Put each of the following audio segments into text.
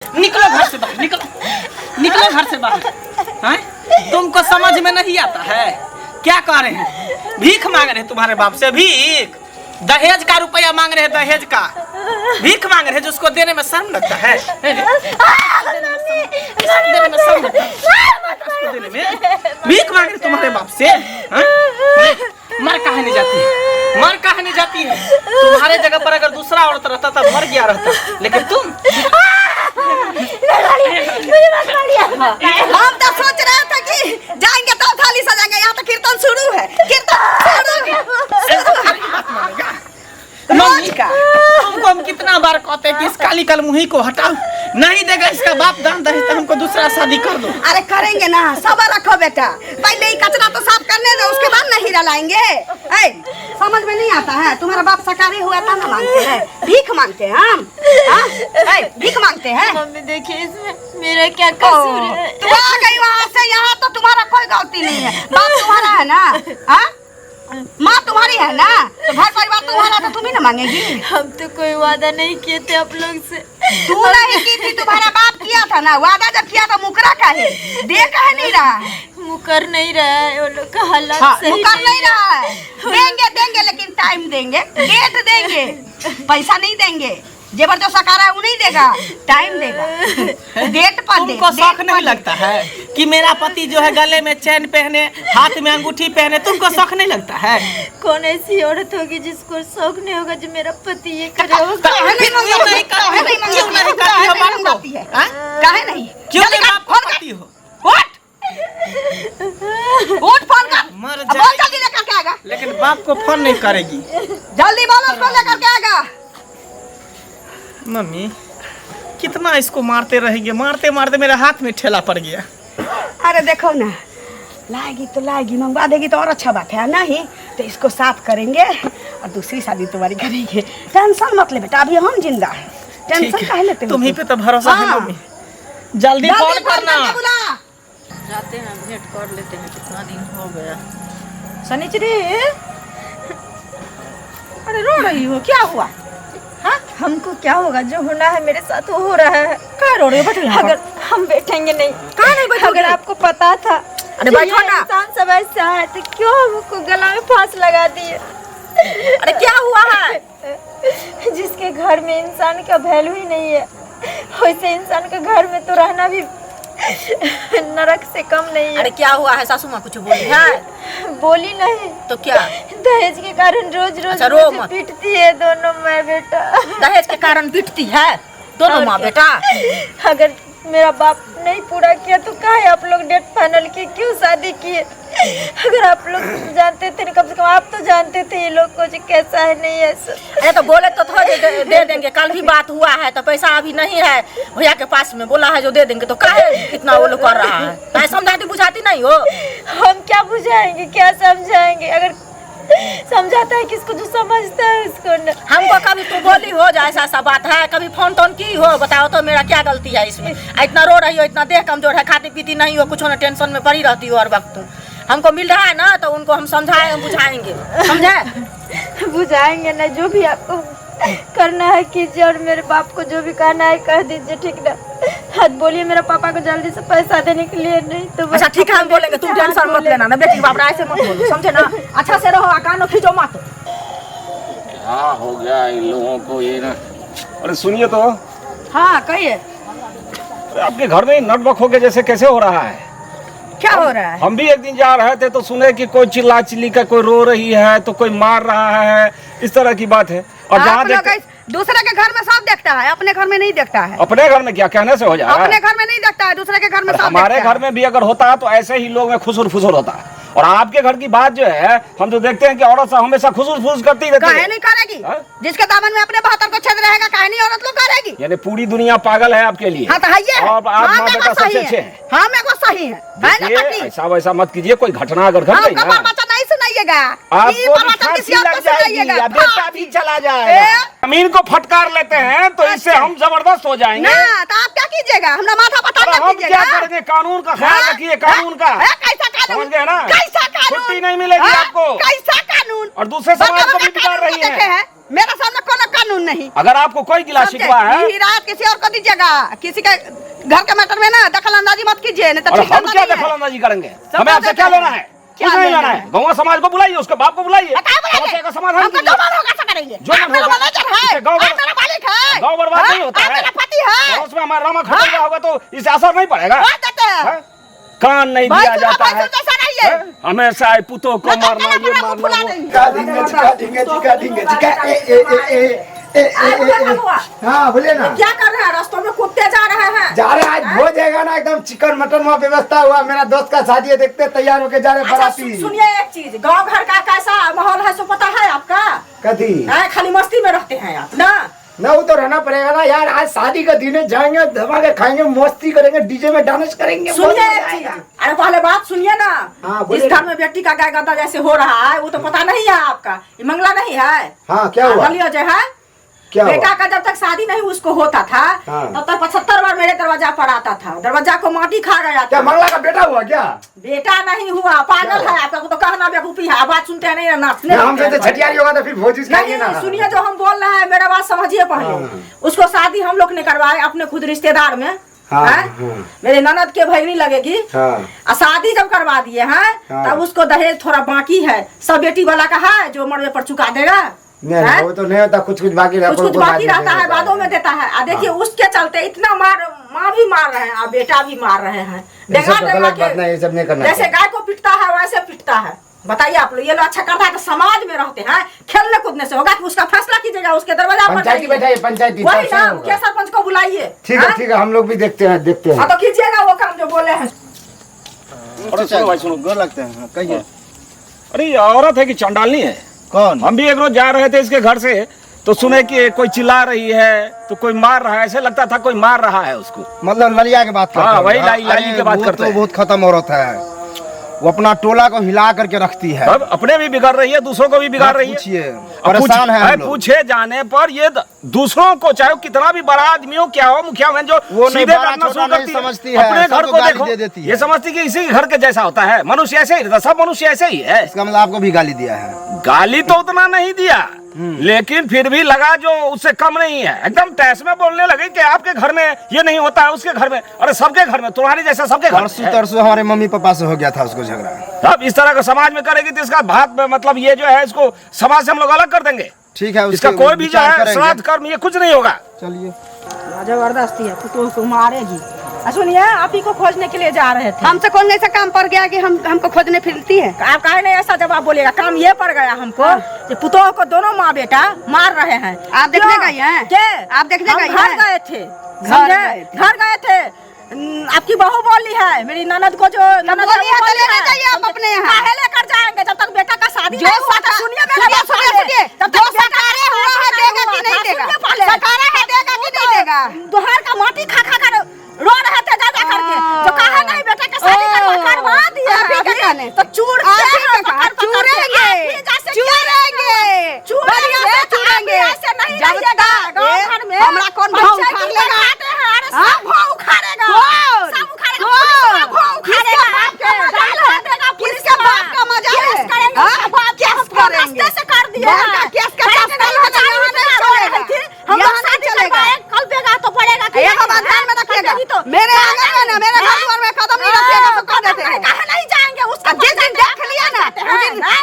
निकलो घर से बाहर, निकलो निकलो घर से बाहर। हैं? तुमको समझ में नहीं आता है? क्या कह रहे हैं? भीख मांग रहे हैं तुम्हारे बाप से? भीख? दहेज का रुपया मांग रहे हैं, दहेज का भीख मांग रहे हैं, जिसको देने में शर्म लगता है? देने में शर्म लगता है? देने में भीख मांग रहे तुम्हारे बाप से? मर काहे नहीं जाती है? मर काहे नहीं जाती है? तुम्हारे जगह पर अगर दूसरा औरत रहता तब मर गया रहता, लेकिन तुम हम तो सोच रहे थे कि जाएंगे तो थाली सजाएंगे, यहाँ तो कीर्तन शुरू है। मम्मी का हमको हम कितना बार कहते हैं कि इस काली कल मुही को हटाओ, नहीं देगा इसका बाप दान दहेज तो हमको दूसरा शादी कर दो। अरे करेंगे ना, सबर रखो बेटा, पहले ही कचरा तो साफ करने दो, उसके बाद नहीं रलाएंगे। समझ में नहीं आता है? तुम्हारा बाप सरकारी हुआ था ना, मांगते हैं भीख मांगते हैं हम, भीख मांगते हैं। मम्मी देखिए इसमें मेरा क्या कसूर है? तुम आ गई वहाँ से यहाँ, तो तुम्हारा कोई गलती नहीं है। बाप तुम्हारा है ना, माँ तुम्हारी है ना, तो घर परिवार तुम्हारा, तो तुम ही ना मांगेगी। हम तो कोई वादा नहीं किए थे आप लोग से। तू नहीं की थी, तुम्हारा बाप किया था ना वादा। जब किया था मुकरा काहे दे कहे नहीं रहा है? मुकर नहीं रहा है, वो लोग का हालात सही मुकर नहीं रहा है। देंगे देंगे, लेकिन टाइम देंगे, डेट देंगे, पैसा नहीं देंगे। जबरदस्त सकारा है वो नहीं देगा, टाइम देगा, डेट पर दे। तुमको शौक नहीं लगता है कि मेरा पति जो है गले में चैन पहने, हाथ में अंगूठी पहने? तुमको शौक नहीं लगता है? कौन ऐसी औरत होगी जिसको शौक नहीं होगा जो मेरा पति ये करे? काहे नहीं क्यों नहीं बाप को पति हो? उठ फोन कर, मर अब बहुत जल्दी लेकर के आएगा। लेकिन बाप को फोन नहीं करेगी। जल्दी बोलो, उसको लेकर के आएगा। मम्मी कितना इसको मारते रहेंगे, मारते मारते मेरे हाथ में ठेला पड़ गया। अरे देखो ना, लाएगी तो लाएगी, मंगवा देगी तो और अच्छा बात है, नहीं तो इसको साफ करेंगे और दूसरी शादी तुम्हारी करेंगे। टेंशन मत ले बेटा, अभी हम जिंदा है, टेंशन काहे लेते हो? तुम्ही पे तो भरोसा है मम्मी। जल्दी कॉल करना। जाते हैं भेंट कर लेते हैं, कितना दिन हो गया। शनिचरी, अरे रो रही हो, क्या हुआ? हाँ, हमको क्या होगा? जो होना है मेरे साथ वो हो रहा है। क्या रो रही हो? बैठो यहाँ पर। अगर हम बैठेंगे नहीं, कहाँ नहीं बैठोगे? अगर आपको पता था अरे बैठो ना। इंसान सब ऐसा है तो क्यों हमको गला में फांस लगा दिए? अरे क्या हुआ है? जिसके घर में इंसान का वैल्यू ही नहीं है, वैसे इंसान के घर में तो रहना भी नरक से कम नहीं है। अरे क्या हुआ है? सासू माँ कुछ बोली है? बोली नहीं तो क्या? दहेज के कारण रोज रोज रो मुझे मत। पीटती है दोनों माँ बेटा। दहेज के कारण पिटती है दोनों माँ बेटा? अगर मेरा बाप नहीं पूरा किया तो काहे आप लोग डेट फाइनल किए, क्यों शादी किए? अगर आप लोग जानते थे, कम से कम आप तो जानते थे ये लोग को जो कैसा है नहीं है। अरे तो बोले तो थोड़े दे देंगे, कल भी बात हुआ है तो पैसा अभी नहीं है भैया के पास में, बोला है जो दे देंगे, तो काहे इतना वो लोग कर रहा है? काहे समझाती बुझाती नहीं हो? हम क्या बुझाएंगे, क्या समझाएंगे? अगर समझाता है किसको, जो समझता है उसको न। हमको कभी तू बोली हो जा ऐसा सा बात है, कभी फोन टोन की हो? बताओ तो मेरा क्या गलती है इसमें? इतना रो रही हो, इतना देह कमजोर है, खाती पीती नहीं हो, कुछ ना टेंशन में पड़ी रहती हो हर वक्त। हमको मिल रहा है ना तो उनको हम समझाएंगे बुझाएंगे, समझे? बुझाएंगे ना, जो भी आपको करना है कीजिए, और मेरे बाप को जो भी कहना है कह दीजिए, ठीक ना? हाथ बोलिए मेरे पापा को जल्दी से पैसा देने के लिए, नहीं तो अच्छा ठीक है हम बोलेंगे, तुम टेंशन मत लेना ना बेटी, बाप ऐसे मत बोलो, समझे ना? अच्छा से रहो, कानों खींचो मत। हाँ हो गया इन लोगों को ये ना। अरे सुनिए तो, हाँ कहिए, आपके घर में नटबक हो गया जैसे कैसे हो रहा है? क्या हो रहा है? हम भी एक दिन जा रहे थे तो सुने कि कोई चिल्ला चिल्ली का, कोई रो रही है तो कोई मार रहा है, इस तरह की बात है। और जहाँ दूसरे के घर में सब देखता है, अपने घर में नहीं देखता है। अपने घर में क्या कहने से हो जाएगा? अपने घर में नहीं देखता है, दूसरे के घर में सब हमारे देखता है। घर में भी अगर होता है तो ऐसे ही लोग में खुसुर फुसुर होता है। और आपके घर की बात जो है, हम तो देखते हैं कि औरत हमेशा खुसुर फुस करती रहती काहे है। नहीं करेगी? हाँ? जिसके दामन में अपने 72 को छेद रहेगा, काहे नहीं औरत लोग करेगी? यानी पूरी दुनिया पागल है आपके लिए। हाँ तो है ये। और आप माँ बेटा सबसे अच्छे हैं। हाँ मेरे को सही है ना काकी? ऐसा वैसा मत कीजिए, कोई घटना अगर घट गई आपका ना, बात नहीं सुनाइएगा, आपको भी फांसी लग जाएगी या बेटा भी चला जाएगा। जमीन को फटकार लेते हैं तो इससे हम जबरदस्त हो जाएंगे ना। तो आप क्या कीजिएगा? हमरा माथा पता और क्या हम कीजिएगा? क्या करेंगे? कानून का ख्याल रखिए, कानून का। कैसा कानून? समझ गए ना? कैसा कानून? छुट्टी नहीं मिलेगी आपको। कैसा कानून? और दूसरे समाज को भी बिगाड़ रही है। मेरा सामने कोई कानून नहीं। अगर आपको कोई गिला शिकवा है, रात किसी और को दीजिएगा, किसी के घर के मैटर में ना दखल अंदाजी मत कीजिए, नहीं तो और ठीक हम क्या नहीं है। दखल अंदाजी करेंगे? सब हमें आपसे बात क्या है। लेना है? क्या कुछ नहीं लेना लेना है। है? गौवा समाज को बुलाइए, उसके बाप को बुलाइए, समस्या का समाधान हमको कीजिए। जो मन होगा ऐसा करेंगे। जो मन आप मेरा होगा। मैनेजर है, इसे गाँव आप मेरा मालिक है, गाँव बर्बाद हाँ? नहीं होता आप है। मेरा पति है। पड़ोस में हमारा रामा खत्म होगा तो इसे असर नहीं पड़ेगा। बात देते हैं। हैं? कान नहीं भाई दिया सुनो, जाता भाई है, सुनो, जैसा नहीं है। हैं? हमेशा आई पुतों को मैं तो मारना, अपने ये बड़ा को फुला मारना, देंगे। हाँ बोले ना। क्या कर रहे हैं? रास्तों में कुत्ते जा रहे हैं। जा रहे आज हो जाएगा ना एकदम चिकन मटन वहाँ व्यवस्था हुआ। मेरा दोस्त का शादी है, देखते तैयार होके जा रहे अच्छा, बाराती। सुनिए एक चीज, गांव घर का कैसा माहौल है सो पता है आपका? कथी खाली मस्ती में रहते हैं आप ना। ना वो तो रहना पड़ेगा ना यार। आज शादी का दिन है, जाएंगे धमाके खाएंगे, मस्ती करेंगे, डीजे में डांस करेंगे। बहुत सुनिए मजा एक चीज, आएगा। अरे पहले बात सुनिए ना। हाँ, इस बोलिए घर ना। में बेटी का गाय गद्दा जैसे हो रहा है वो तो पता नहीं है आपका। ये मंगला नहीं है। हाँ क्या हुआ? गलिया जो है क्या हुआ? बेटा का जब तक शादी नहीं उसको होता था हाँ। तब तक 75 बार मेरे दरवाजा पर आता था। दरवाजा को माटी खा गया क्या था। मंगला का बेटा हुआ क्या? बेटा नहीं हुआ, पागल है आपका तो कहना बेवकूफी है। बात सुनते नहीं ना। हमसे तो छठियारी होगा तो फिर भोज खाएंगे ना। नहीं सुनिए, जो हम बोल रहे हैं मेरा बात समझिए पहले। उसको शादी हम लोग ने करवाए अपने खुद रिश्तेदार में। हाँ, हैं? हाँ। मेरे ननद के भैरी लगेगी। हाँ। और शादी जब करवा दिए हैं हाँ। तब उसको दहेज थोड़ा बाकी है। सब बेटी वाला का है जो मरवे पर चुका देगा। नहीं हैं? वो तो नहीं होता, कुछ कुछ बाकी रहता कुछ कुछ बाकी रहता है, बादों में देता है। और देखिए उसके चलते इतना माँ भी मार रहे हैं और बेटा भी मार रहे हैं। ये सब तो गलत बात नहीं, ये सब नहीं करना जैसे चाहिए। गाय को पिटता है वैसे पिटता है। बताइए आप लोग, ये लोग अच्छा करता है तो समाज में रहते हैं, खेलने कूदने से होगा कि उसका फैसला कीजिएगा उसके दरवाजा पर पंचायती जाइए। बैठाइए, पंचायती वही तब ना, सब होगा। मुखिया सरपंच को बुलाइए। ठीक है ठीक है, हम लोग भी देखते हैं देखते हैं। हाँ तो कीजिएगा वो काम जो बोले हैं। अरे सुनो भाई सुनो, गोर लगते हैं। कहिए अरे ये औरत है कि चंडालनी है? कौन? हम भी एक रोज जा रहे थे इसके घर से तो सुने कि कोई चिल्ला रही है तो कोई मार रहा है, ऐसे लगता था कोई मार रहा है उसको। मतलब ललिया की बात करते हाँ, हैं। वही लाली अरे की बात वो करते तो हैं। बहुत खत्म औरत है। वो अपना टोला को हिला करके रखती है। अब अपने भी बिगाड़ रही है, दूसरों को भी बिगाड़ रही है। पूछिए, अब परेशान है हम लोग। पूछे जाने पर ये दूसरों को, चाहे कितना भी बड़ा आदमी हो, क्या हो, मुखिया हो, जो वो नहीं सीधे बड़ा करना छोटा शुरू नहीं करती है, समझती है, अपने घर सबको को गाली देखो, दे देती है। ये समझती कि इसी घर के जैसा होता है। मनुष्य ऐसे ही रहता, सब मनुष्य ऐसे ही है। इसका मतलब आपको भी गाली दिया है? गाली तो उतना नहीं दिया, लेकिन फिर भी लगा जो उससे कम नहीं है। एकदम टैस में बोलने लगे कि आपके घर में ये नहीं होता है, उसके घर में, अरे सबके घर में, तुम्हारी जैसा सबके घर में परसों है। तरसों हमारे मम्मी पापा से हो गया था उसको झगड़ा। अब इस तरह का समाज में करेगी तो इसका भात में मतलब ये जो है इसको समाज से हम लोग अलग कर देंगे। ठीक है, इसका उसके कोई भी जो विचार है करेंगे। श्राद्ध कर्म ये कुछ नहीं होगा। चलिए जबरदस्ती है, पुतोह को मारेगी। सुनिए, आप ही को खोजने के लिए जा रहे थे। हमसे कौन ऐसा काम पड़ गया कि हमको खोजने फिरती है? आप कहे नहीं ऐसा जवाब बोलेगा। काम ये पड़ गया हमको कि पुतोह को दोनों माँ बेटा मार रहे हैं। आप देखने क्यों? गई हैं? के? आप देखने हम गई घर हैं? गए थे। घर समझे? गए थे। घर गए थे। आपकी बहू बोली है, मेरी ननद को जो ननद बोली है तो बोली लेने है, जाइए आप अपने यहाँ। काहे लेकर जाएंगे जब तक बेटा का शादी जो नहीं हुआ था? सुनिए मेरा बात पहले। जब तक सरकारें हुआ है देगा कि नहीं देगा? सरकारें है देगा कि नहीं देगा? दोहर का माटी खा खा कर रो रहे थे जा करके। जो कहा नहीं बेटा का शादी करवा दिया। आप ही का कहने। तो चूर आप ही का कहा, चूरेंगे, बलिया से चूरेंगे। जब तक हमरा कौन भाव उखाड़ लेगा? सब भाव उखाड़ेगा। कौन? सब उखाड़ेगा। कौन? भाव उखाड़ेगा। किसके बाप का मजा है? केस करेंगे। हाँ? केस करेंगे। रास्ते से कर दिया बाहर का केस का रास्ता यहाँ नहीं चलेगा। हम यहाँ लोग नहीं शादी चलेगा। करवाए, कल देगा तो पड़ेगा कि एक नहीं? बात ध्यान में रखिएगा। कभी तो मेरे आंगन में ना, मेरे घर द्वार में कदम नहीं रखिएगा तो कह देते हैं। कहा नहीं जाएंगे उसका जिस दिन देख लिया ना,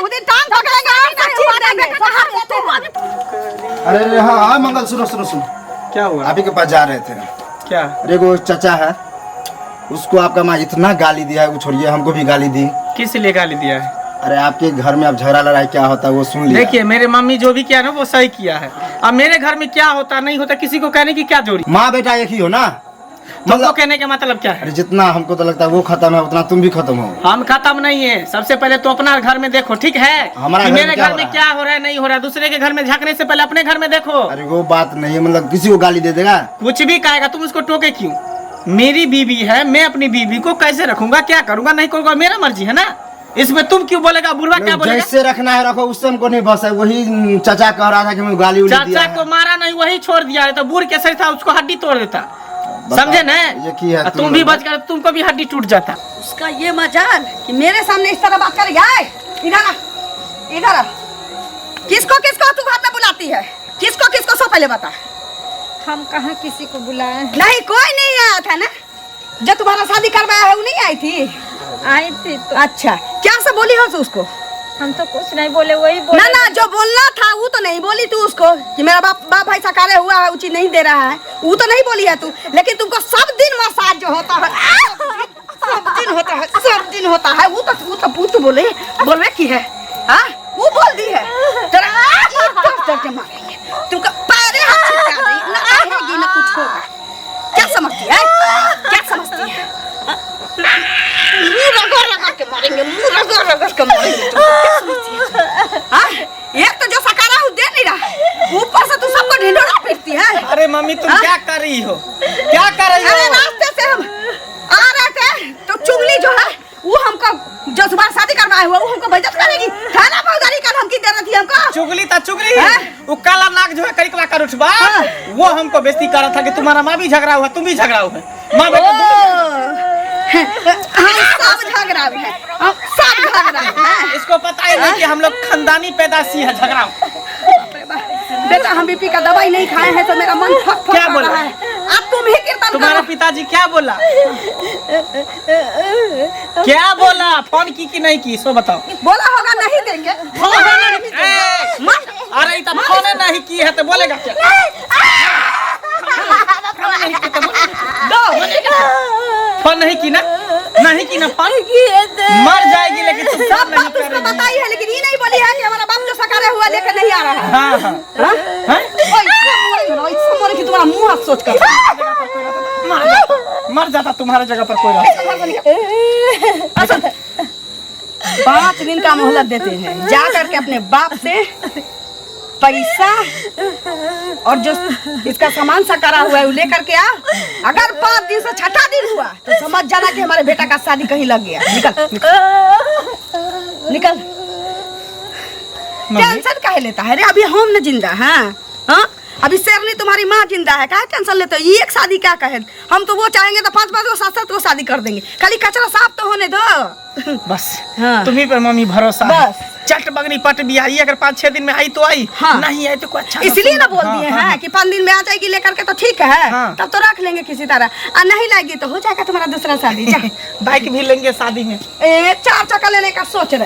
उस दिन टांग पकड़ेंगे, आपसे छीन देंगे। अरे हाँ हाँ मंगल, सुनो सुनो सुनो, क्या हुआ? आप ही के पास जा रहे थे। क्या? अरे वो चचा है, उसको आपका माँ इतना गाली दिया है, वो छोड़िए, हमको भी गाली दी। किस लिए गाली दिया है? अरे आपके घर में अब झगड़ा लड़ाई क्या होता है वो सुन लिया। देखिए, मेरे मम्मी जो भी किया ना वो सही किया है। अब मेरे घर में क्या होता नहीं होता किसी को कहने की क्या जोड़ी? माँ बेटा एक ही हो ना, तुमको कहने का मतलब क्या है? अरे जितना हमको तो लगता है वो खत्म है उतना तुम भी खत्म हो। हम खत्म नहीं है। सबसे पहले तो अपना घर में देखो, ठीक है? हमारा कि घर में मेरे क्या घर हो में रहा है? क्या हो रहा है नहीं हो रहा है, दूसरे के घर में झांकने से पहले अपने घर में देखो। अरे वो बात नहीं है, मतलब किसी को गाली दे देगा? कुछ भी कहेगा, तुम उसको टोके क्यों? मेरी बीवी है, मैं अपनी बीवी को कैसे रखूंगा, क्या करूंगा नहीं करूंगा, मेरा मर्जी है ना। इसमें तुम क्यों बोलेगा? बुढ़वा क्या बोलेगा? जैसे रखना है रखो, उससे हमको नहीं बस है। वही चाचा कह रहा था कि मैं गाली उली दिया चाचा को है। मारा नहीं, वही छोड़ दिया है। तो बूढ़ के सही था, उसको हड्डी तोड़ देता। बताओ, समझे ना? ये की है तुम भी बच कर तुमको भी हड्डी टूट जाता। उसका ये मजाल कि मेरे सामने इस तरह बात करेगा। इधर आ, इधर आ। किसको किसको तू घर में बुलाती है? किसको किसको सो पहले बता। हम कहाँ किसी को बुलाए? नहीं कोई नहीं आया था ना, जो तुम्हारा शादी करवाया है वो नहीं आई थी? आई थी तो। अच्छा, क्या से बोली हो उसको? हम तो कुछ नहीं बोले, वही बोले। ना ना, जो बोलना था वो तो नहीं बोली तू उसको कि मेरा बाप भाई सकारे हुआ है, उचित नहीं दे रहा है, वो तो नहीं बोली है तू। लेकिन तुमको सब दिन मसाज जो होता है, सब दिन होता है, सब दिन होता है, वो तो बोले की है, हाँ वो बोल दी है। तेरा के मारेंगे तुमको, पैरे हाथ छिटका देंगे, ना आएगी ना कुछ होगा। क्या समझती है? क्या समझती है? मुंह रगड़ के मारेंगे, मुंह रगड़ के मारेंगे। क्या समझती है? हाँ? एक तो जो सकारा वो दे नहीं रहा, ऊपर से तू सबको ढिंढोरा पीटती है। अरे मम्मी तुम क्या कर रही हो? क्या कर रही अरे हो? रास्ते से हम आ रहे थे तो चुगली जो है वो हमको, जो तुम्हारा शादी करवाया हुआ वो हमको बेइज्जत करेगी। थाना फौजदारी का धमकी दे रही थी हमको। चुगली था चुगली। हाँ? वो काला नाक जो है करिकवा कर उठवा, हाँ। वो हमको बेइज्जती कर रहा था कि तुम्हारा माँ भी झगड़ा हुआ, तुम भी झगड़ा हुआ। माँ बेटा हम सब झगड़ा है, हम सब झगड़ा है। इसको पता ही नहीं कि हम लोग खानदानी पैदाशी है झगड़ा। बेटा हम बीपी का दवाई नहीं खाए हैं तो मेरा मन फक फक क्या कर बोला? रहा है। अब तुम ही कीर्तन तुम्हारे करो। पिताजी क्या बोला? क्या बोला? फोन की कि नहीं की, सो बताओ। बोला होगा नहीं देंगे। अरे तब फोन नहीं की है तो बोलेगा क्या? फोन नहीं की ना, नहीं की ना फोन, मर जाएगी। लेकिन तुम सब नहीं बात उसको करेगी। बताई है, लेकिन ये नहीं बोली है कि हमारा बाप जो सकारे हुआ लेकर नहीं आ रहा है। हाँ हाँ हाँ? ओए कि तुम्हारा मुंह हाथ सोच कर मर जाता तुम्हारे जगह पर कोई रहता। अच्छा, 5 दिन का मोहलत देते हैं, जा करके अपने बाप से पैसा और जो इसका सामान सकारा हुआ है वो लेकर के आ। अगर 5 दिन से 6ठा दिन हुआ तो समझ जाना कि हमारे बेटा का शादी कहीं लग गया। निकल निकल, निकल। टेंशन काहे लेता है रे? अभी हम न जिंदा हैं, हाँ? अभी शेरनी तुम्हारी माँ जिंदा है, काहे टेंशन लेते हो? ये एक शादी क्या कहे? हम तो वो चाहेंगे तो 5 को 7 को शादी कर देंगे, खाली कचरा साफ तो होने दो। बस हाँ। तुम्ही पर मम्मी भरोसा है। बस। चट बगनी पट भी आई, अगर 5-6 दिन में आई तो आई, हाँ। नहीं आई तो कोई अच्छा इसलिए ना बोल दिए हैं कि 5 दिन में आ जाएगी लेकर के तो ठीक है। हाँ। तब तो रख लेंगे किसी तरह, और नहीं लाएगी तो हो जाएगा तुम्हारा दूसरा शादी। जा बाइक भी लेंगे शादी में। 4 चक्का लेने का सोच रहे।